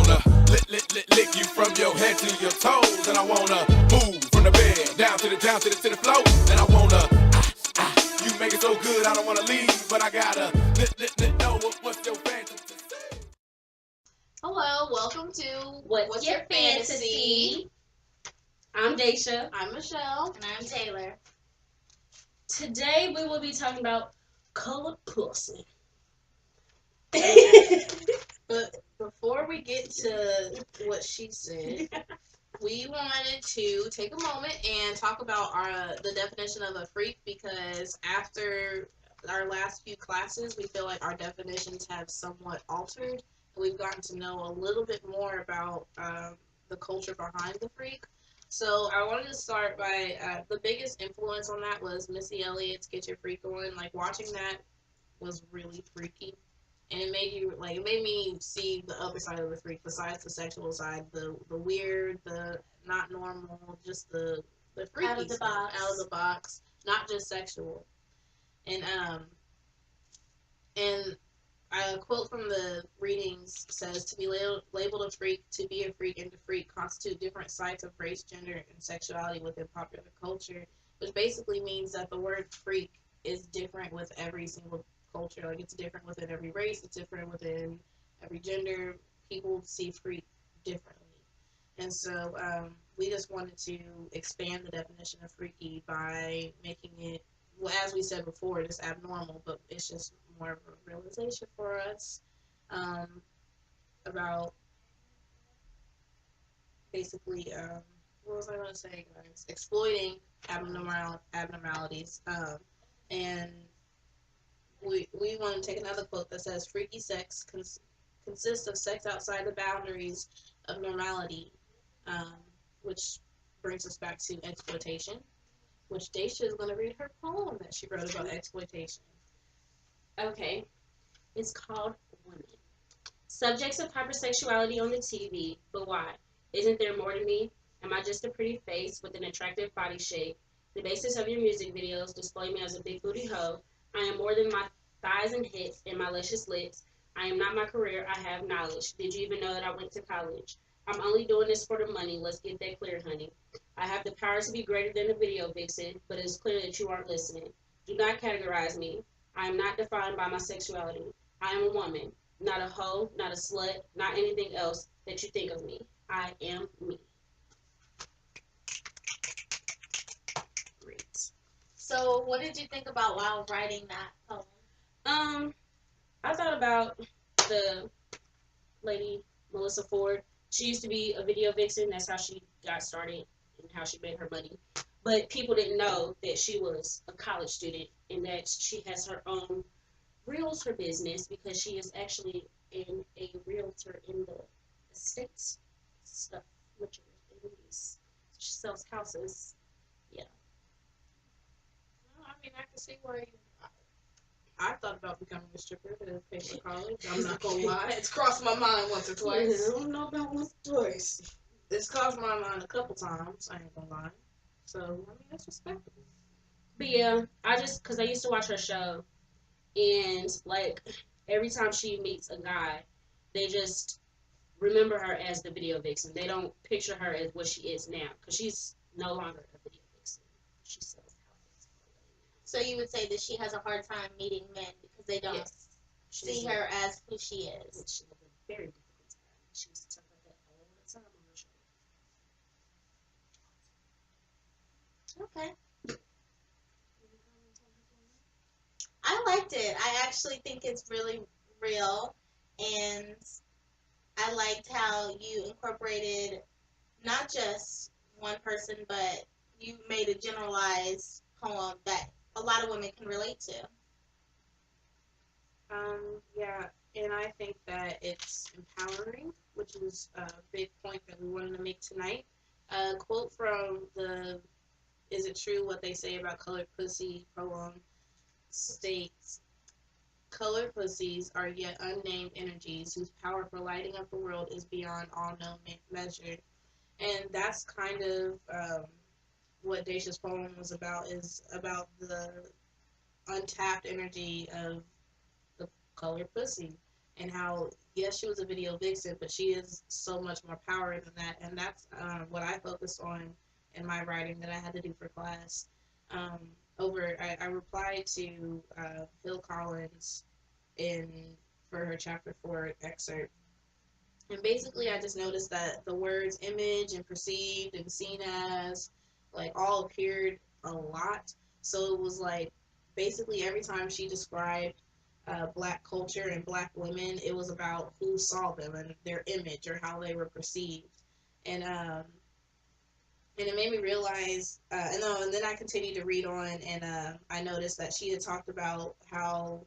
wanna lick you from your head to your toes. And I wanna move from the bed down to the floor. And I wanna, you make it so good, I don't wanna leave, but I gotta know what's your fantasy. Hello, welcome to What's Your Fantasy? I'm Daisha. I'm Michelle. And I'm Taylor. Today we will be talking about colored pussy. But before we get to what she said, we wanted to take a moment and talk about the definition of a freak, because after our last few classes, we feel like our definitions have somewhat altered. We've gotten to know a little bit more about the culture behind the freak. So I wanted to start by the biggest influence on that was Missy Elliott's "Get Your Freak On." Like, watching that was really freaky, and it made me see the other side of the freak, besides the sexual side, the weird, the not normal, just the freaky out of the stuff, box. out of the box, not just sexual. And a quote from the readings says, "To be labeled a freak, to be a freak, and to freak constitute different sites of race, gender, and sexuality within popular culture," which basically means that the word freak is different with every single culture. Like, it's different within every race, it's different within every gender. People see freak differently. And so we just wanted to expand the definition of freaky by making it, well, as we said before, just abnormal, but it's just more of a realization for us about basically, what was I going to say, guys? Exploiting abnormalities. And we want to take another quote that says, "Freaky sex consists of sex outside the boundaries of normality," which brings us back to exploitation, which Daisha is going to read her poem that she wrote about exploitation. Okay. It's called Women. Subjects of hypersexuality on the TV, but why? Isn't there more to me? Am I just a pretty face with an attractive body shape? The basis of your music videos display me as a big booty hoe. I am more than my thighs and hips and my luscious lips. I am not my career, I have knowledge. Did you even know that I went to college? I'm only doing this for the money, let's get that clear, honey. I have the power to be greater than a video vixen, but it is clear that you aren't listening. Do not categorize me. I am not defined by my sexuality. I am a woman, not a hoe, not a slut, not anything else that you think of me. I am me. Great. So, what did you think about while writing that poem? I thought about the lady Melissa Ford. She used to be a video vixen. That's how she got started and how she made her money. But people didn't know that she was a college student and that she has her own realtor business, because she is actually a realtor in the estates stuff, which are in these. She sells houses. Yeah. Well, I mean, I can see why I thought about becoming a stripper to pay for college. I'm not gonna lie, it's crossed my mind once or twice. I don't know about once or twice. It's crossed my mind a couple times. I ain't gonna lie. So I mean, that's respectable. But yeah, because I used to watch her show, and like every time she meets a guy, they just remember her as the video vixen. They don't picture her as what she is now, because she's no longer a video vixen. She sells houses. So, you would say that she has a hard time meeting men because they don't see her as who she is. She has a very difficult time. She used to talk about that all the time on her show. Okay. I liked it. I actually think it's really real, and I liked how you incorporated not just one person, but you made a generalized poem that a lot of women can relate to. Yeah, and I think that it's empowering, which is a big point that we wanted to make tonight. A quote from the "Is It True What They Say About Colored Pussy" poem states, "Colored pussies are yet unnamed energies whose power for lighting up the world is beyond all known measure." And that's kind of what Dacia's poem was about, is about the untapped energy of the colored pussy. and how yes, she was a video vixen, but she is so much more power than that, and that's what I focused on in my writing that I had to do for class. Um, I replied to Phil Collins in for her chapter 4 excerpt. And basically, I just noticed that the words image and perceived and seen as, like, all appeared a lot. So it was like basically every time she described black culture and black women, it was about who saw them and their image or how they were perceived. And and it made me realize, and then I continued to read on, and I noticed that she had talked about how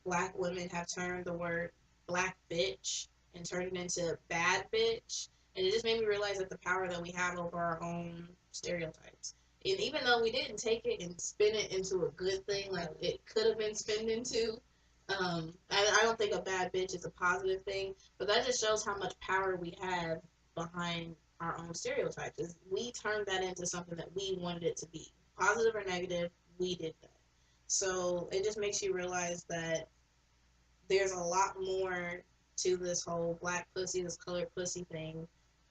black women have turned the word black bitch and turned it into bad bitch, and it just made me realize that the power that we have over our own stereotypes. And even though we didn't take it and spin it into a good thing, like it could have been spinned into, I don't think a bad bitch is a positive thing, but that just shows how much power we have behind our own stereotypes. Is we turned that into something that we wanted it to be, positive or negative. We did that. So it just makes you realize that there's a lot more to this whole black pussy, this colored pussy thing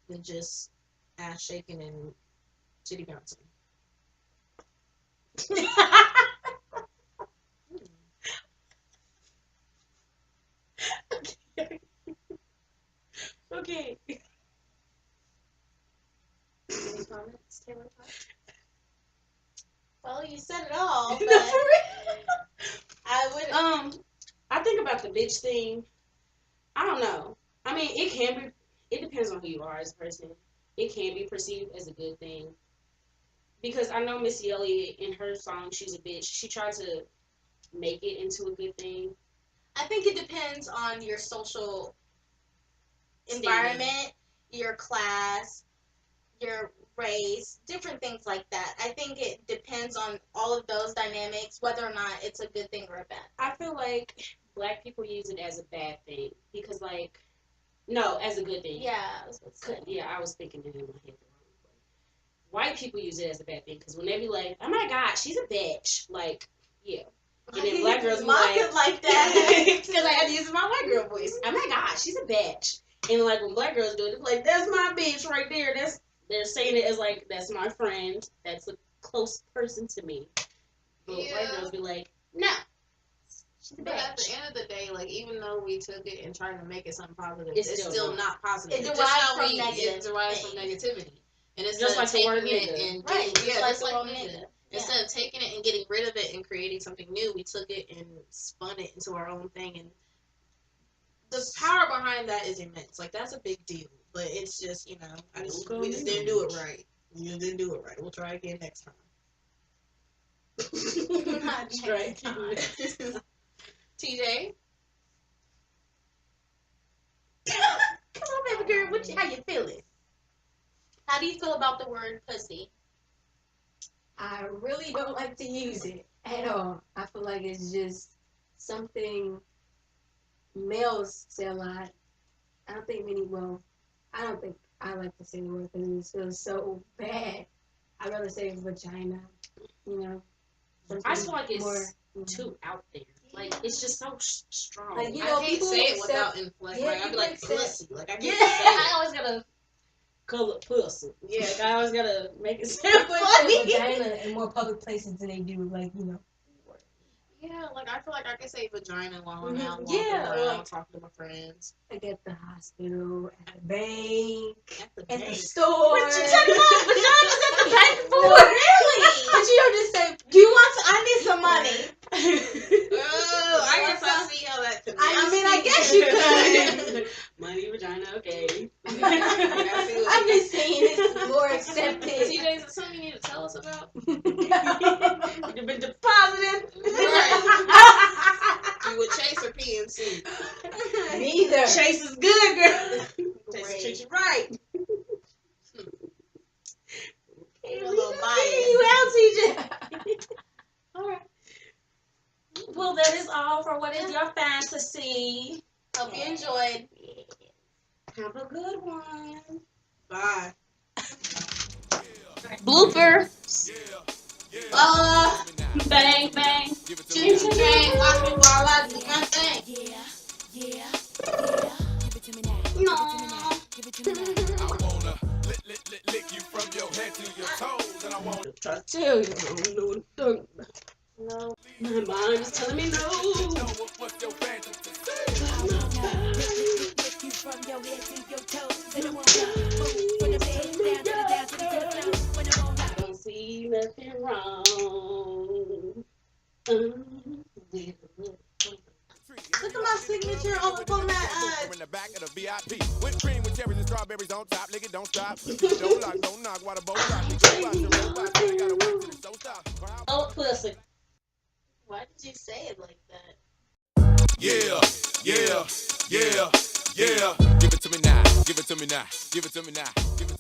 than just ass shaking and titty bouncing. Okay. Any comments, Taylor? Well, you said it all, No, but for real. I would. I think about the bitch thing. I don't know. I mean, it can be. It depends on who you are as a person. It can be perceived as a good thing because I know Missy Elliott in her song "She's a Bitch." She tried to make it into a good thing. I think it depends on your social environment, your class, your race, different things like that. I think it depends on all of those dynamics, whether or not it's a good thing or a bad. I feel like black people use it as a bad thing because, like, no, as a good thing. Yeah, I was gonna say. Yeah, I was thinking it in my head the wrong way. White people use it as a bad thing because when they be like, "Oh my God, she's a bitch," like, yeah. And then black girls be mock it like that. because I had to use my white girl voice. Oh my God, she's a bitch. And like when black girls do it, they're like, "That's my bitch right there." They're saying it as like, "That's my friend. That's a close person to me." But white girls be like, "No, she's a But at the bitch." end of the day, like even though we took it and tried to make it something positive, It's it's still still wrong. not positive. It It's derives just how from it negative derives from things. negativity. And instead Just of like the word taking it nigga. and Right, getting, yeah, just just like like nigga. nigga. Yeah. Instead of taking it and getting rid of it and creating something new, we took it and spun it into our own thing. And the power behind that is immense. Like that's a big deal. But it's just, we just didn't do it right. We just didn't do it right. We'll try again next time. Not Right. next time. TJ? Come on, baby girl. How you feeling? How do you feel about the word pussy? I really don't like to use it at all. I feel like it's just something males say a lot. I don't think I like to say the word because it feels so bad. I'd rather say vagina, you know. I just feel like something it's more, too out there. Like it's just so strong. Like, you I know, can't people say it accept- without inflection. yeah, Like I'd be people like accept- pussy. Like I can't Yeah, say I it. always gotta color pussy. Yeah. Like I always gotta make it sound People accept funny. vagina in more public places than they do, like, you know. Yeah, like I feel like I can say vagina while I'm Mhm. out walking Yeah, around like- talking to my friends. Like at the hospital, at the bank, At the at bank. the store. But you talking about vaginas at the bank for? Really? But you don't just say, Do you want to, I need some money. Oh, I guess I see how that connects. I mean, I guess you could. Money, vagina, okay. I see what I'm you just saying it's more accepted. TJ, is it something you need to tell us about? You've been deposited. You would Chase or PNC? Neither. Chase is good, girl. Chase Great. treats you right. You're a little Hear biased. you out, TJ. All right. Well, that is all for what is your fantasy. Hope you enjoyed. Have a good one. Bye. Blooper. Bang, Bang, bang. ching, ching, chang. Watch me while I do my thing. trying to tell you, I don't know what I'm talking about. No. My mind is telling me no. What's your fantasy? Lick you from your head to your toes, and I won't move from the bed down to the floor. When I won't I don't see nothing wrong. Look at my signature on that. In the back of the VIP. Whipped cream with cherries and strawberries on top. Nigga, don't stop. Don't lock, don't knock. Water boat rock. Nigga, watch the robot. Nigga, gotta wait till the show stop. Oh, pussy. Why did you say it like that? Yeah, yeah, yeah, yeah. Give it to me now. Give it to me now. Give it to me now. Give it to me now.